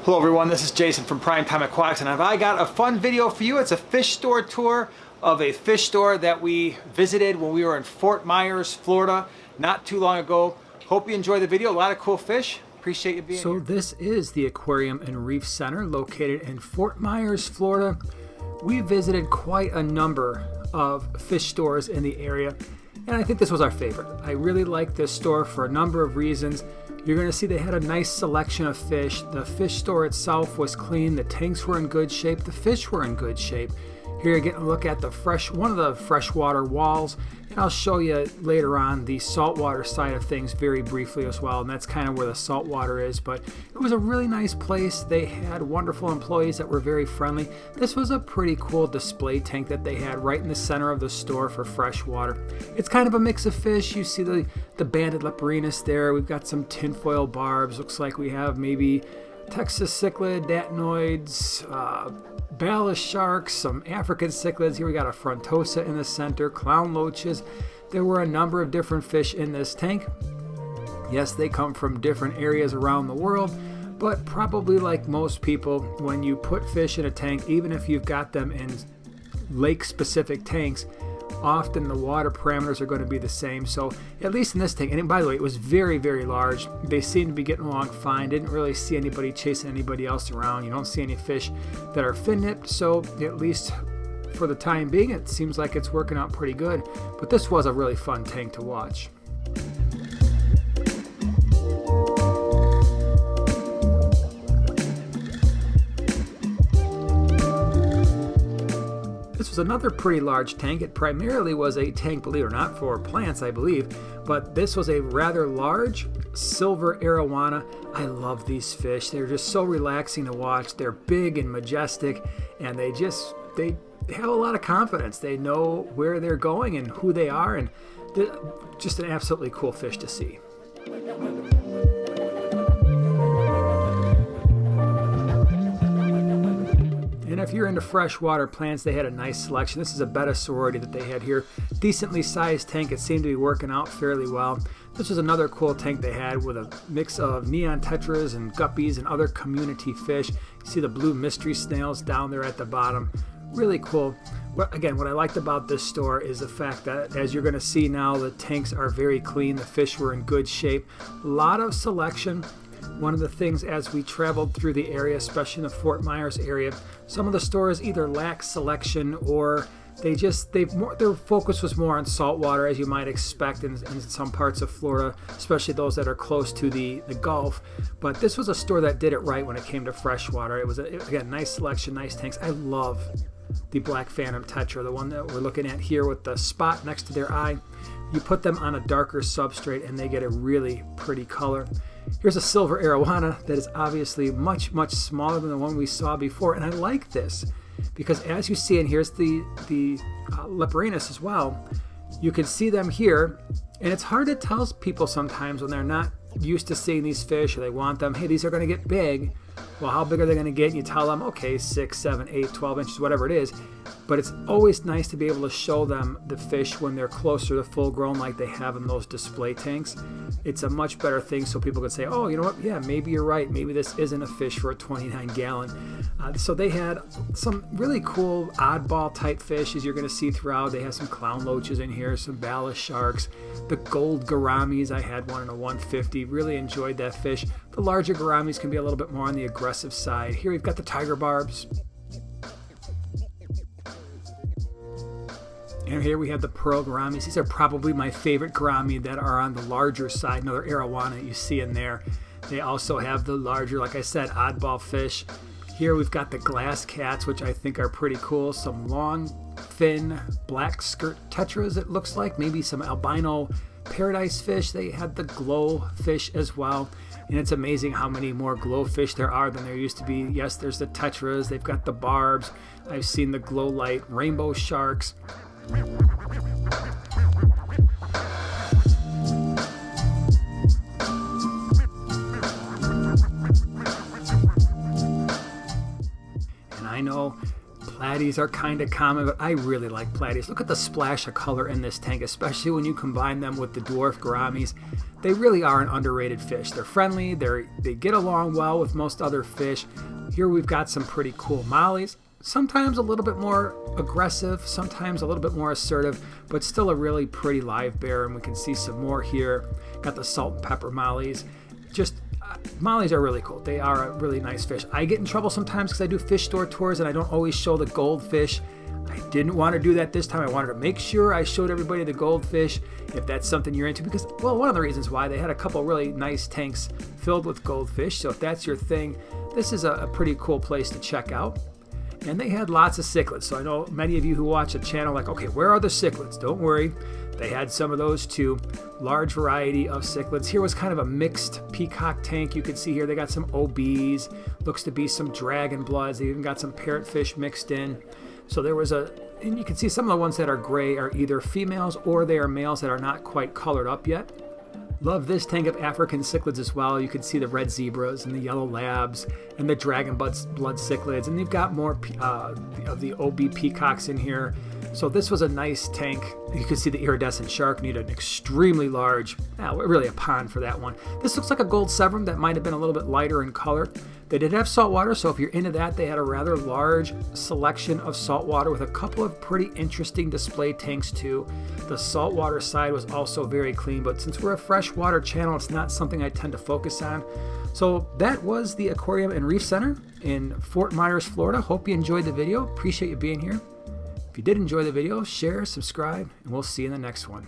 Hello everyone, this is Jason from Primetime Aquatics, and I got a fun video for you. It's a fish store tour of a fish store that we visited when we were in Fort Myers, Florida, not too long ago. Hope you enjoy the video. A lot of cool fish. Appreciate you being here. So this is the Aquarium and Reef Center located in Fort Myers, Florida. We visited quite a number of fish stores in the area, and I think this was our favorite. I really like this store for a number of reasons. You're going to see they had a nice selection of fish. The fish store itself was clean. The tanks were in good shape. The fish were in good shape. Here you're getting a look at one of the freshwater walls, and I'll show you later on the saltwater side of things very briefly as well, and that's kind of where the saltwater is. But it was a really nice place. They had wonderful employees that were very friendly. This was a pretty cool display tank that they had right in the center of the store for freshwater. It's kind of a mix of fish. You see the banded leprinus there. We've got some tinfoil barbs. Looks like we have maybe Texas cichlid, datinoids, ballast sharks, some African cichlids. Here we got a frontosa in the center, clown loaches. There were a number of different fish in this tank. Yes, they come from different areas around the world, but probably like most people, when you put fish in a tank, even if you've got them in lake-specific tanks, often the water parameters are going to be the same. So at least in this tank, and by the way, it was very, very large. They seemed to be getting along fine. Didn't really see anybody chasing anybody else around. You don't see any fish that are fin-nipped. So at least for the time being, it seems like it's working out pretty good. But this was a really fun tank to watch. This was another pretty large tank. It primarily was a tank, believe it or not, for plants, I believe, but this was a rather large silver Arowana. I love these fish. They're just so relaxing to watch. They're big and majestic, and they have a lot of confidence. They know where they're going and who they are, and they're just an absolutely cool fish to see. And if you're into freshwater plants, they had a nice selection. This is a betasauroride that they had here. Decently sized tank. It seemed to be working out fairly well. This was another cool tank they had with a mix of neon tetras and guppies and other community fish. You see the blue mystery snails down there at the bottom. Really cool. Well, again, what I liked about this store is the fact that, as you're going to see now, the tanks are very clean. The fish were in good shape. A lot of selection. One of the things as we traveled through the area, especially in the Fort Myers area, some of the stores either lack selection or their focus was more on saltwater, as you might expect in some parts of Florida, especially those that are close to the Gulf. But this was a store that did it right when it came to freshwater. It was, again, nice selection, nice tanks. I love the black phantom tetra, the one that we're looking at here with the spot next to their eye. You put them on a darker substrate and they get a really pretty color. Here's a silver Arowana that is obviously much, much smaller than the one we saw before. And I like this because, as you see, and here's the leprinus as well, you can see them here. And it's hard to tell people sometimes when they're not used to seeing these fish or they want them, hey, these are going to get big. Well, how big are they going to get? And you tell them, okay, 6, 7, 8, 12 inches, whatever it is. But it's always nice to be able to show them the fish when they're closer to full grown like they have in those display tanks. It's a much better thing so people can say, oh, you know what? Yeah, maybe you're right. Maybe this isn't a fish for a 29-gallon. So they had some really cool oddball type fish, as you're going to see throughout. They have some clown loaches in here, some ballast sharks, the gold Gouramis. I had one in a 150. Really enjoyed that fish. The larger Gouramis can be a little bit more on the aggressive side. Here we've got the tiger barbs. And here we have the pearl Gouramis. These are probably my favorite Gourami that are on the larger side. Another Arowana you see in there. They also have the larger, like I said, oddball fish. Here we've got the glass cats, which I think are pretty cool. Some long, thin, black skirt tetras, it looks like. Maybe some albino paradise fish. They had the glow fish as well. And it's amazing how many more glow fish there are than there used to be. Yes, there's the tetras. They've got the barbs. I've seen the glow light rainbow sharks. And I know Platies are kind of common, but I really like platies. Look at the splash of color in this tank, especially when you combine them with the dwarf Gouramis. They really are an underrated fish. They're friendly, they get along well with most other fish. Here we've got some pretty cool Mollies. Sometimes a little bit more aggressive, sometimes a little bit more assertive, but still a really pretty live bear, and we can see some more here. Got the salt and pepper Mollies. Mollies are really cool. They are a really nice fish. I get in trouble sometimes because I do fish store tours and I don't always show the goldfish. I didn't want to do that this time. I wanted to make sure I showed everybody the goldfish, if that's something you're into, because, well, one of the reasons why they had a couple really nice tanks filled with goldfish. So if that's your thing, this is a pretty cool place to check out. And they had lots of cichlids. So I know many of you who watch the channel like, okay, where are the cichlids? Don't worry. They had some of those too. Large variety of cichlids. Here was kind of a mixed peacock tank. You can see here they got some OBs. Looks to be some dragon bloods. They even got some parrotfish mixed in. So there was and you can see some of the ones that are gray are either females or they are males that are not quite colored up yet. Love this tank of African cichlids as well. You can see the red zebras and the yellow labs and the dragon blood cichlids. And they've got more of the OB peacocks in here. So this was a nice tank. You can see the iridescent shark need an extremely large, really a pond for that one. This looks like a gold severn that might have been a little bit lighter in color. They did have saltwater, so if you're into that, they had a rather large selection of saltwater with a couple of pretty interesting display tanks too. The saltwater side was also very clean, but since we're a freshwater channel, it's not something I tend to focus on. So that was the Aquarium and Reef Center in Fort Myers, Florida. Hope you enjoyed the video. Appreciate you being here. If you did enjoy the video, share, subscribe, and we'll see you in the next one.